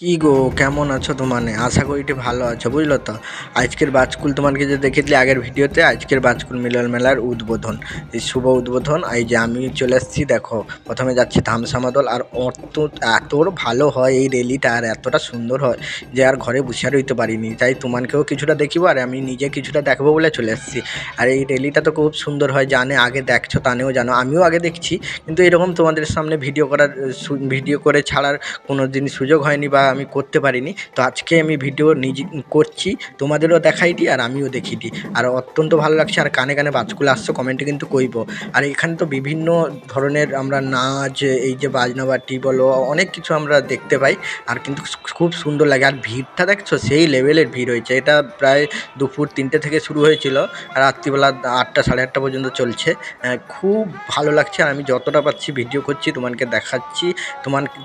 কি গো, কেমন আছো? তোমানে আশা করি একটু ভালো আছো, বুঝলো তো। আজকের বাজকুল তোমাকে যে দেখেছিলি আগের ভিডিওতে, আজকের বাজকুল মিলন মেলার উদ্বোধন, এই শুভ উদ্বোধন। এই যে আমি চলে এসেছি, দেখো প্রথমে যাচ্ছি ধামসামাদল। আর এত ভালো হয় এই রেলিটা, আর এতটা সুন্দর হয় যে আর ঘরে বসে রইতে পারিনি, তাই তোমাকেও কিছুটা দেখিব আর আমি নিজে কিছুটা দেখবো বলে চলে এসেছি। আর এই রেলিটা তো খুব সুন্দর হয়, জানে আগে দেখছো তানেও জানো, আমিও আগে দেখছি, কিন্তু এরকম তোমাদের সামনে ভিডিও করে ছাড়ার কোনো দিন সুযোগ হয়নি বা আমি করতে পারিনি। তো আজকে আমি ভিডিও নিজে করছি, তোমাদেরও দেখাইটি আর আমিও দেখিটি। আর অত্যন্ত ভালো লাগছে, আর কানে কানে বাজকুল আসছো, কমেন্টে কিন্তু কইব। আর এখানে তো বিভিন্ন ধরনের আমরা নাচ, এই যে বাজনা বাটি বলো, অনেক কিছু আমরা দেখতে পাই। আর কিন্তু খুব সুন্দর লাগে। আর ভিড়টা দেখছো, সেই লেভেলের ভিড় হয়েছে। এটা প্রায় দুপুর 3টে থেকে শুরু হয়েছিল, আর রাত্রিবেলা 8টা সাড়ে 8টা পর্যন্ত চলছে। খুব ভালো লাগছে, আর আমি যতটা পারছি ভিডিও করছি, তোমাকে দেখাচ্ছি।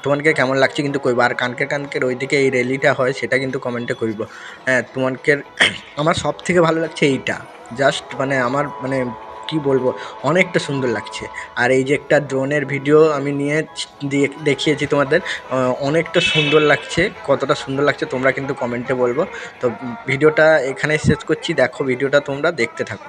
তোমাকে কেমন লাগছে কিন্তু কইবা। আর কানকের ওইদিকে এই র্যালিটা হয়, সেটা কিন্তু কমেন্টে কইব। হ্যাঁ, তোমাকে আমার সব থেকে ভালো লাগছে এইটা। জাস্ট মানে আমার মানে কি বলবো, অনেকটা সুন্দর লাগছে। আর এই যে একটা ড্রোনের ভিডিও আমি নিয়ে দেখিয়েছি তোমাদের, অনেকটা সুন্দর লাগছে। কতটা সুন্দর লাগছে তোমরা কিন্তু কমেন্টে বলবো। তো ভিডিওটা এখানে শেষ করছি, দেখো ভিডিওটা তোমরা দেখতে থাকো।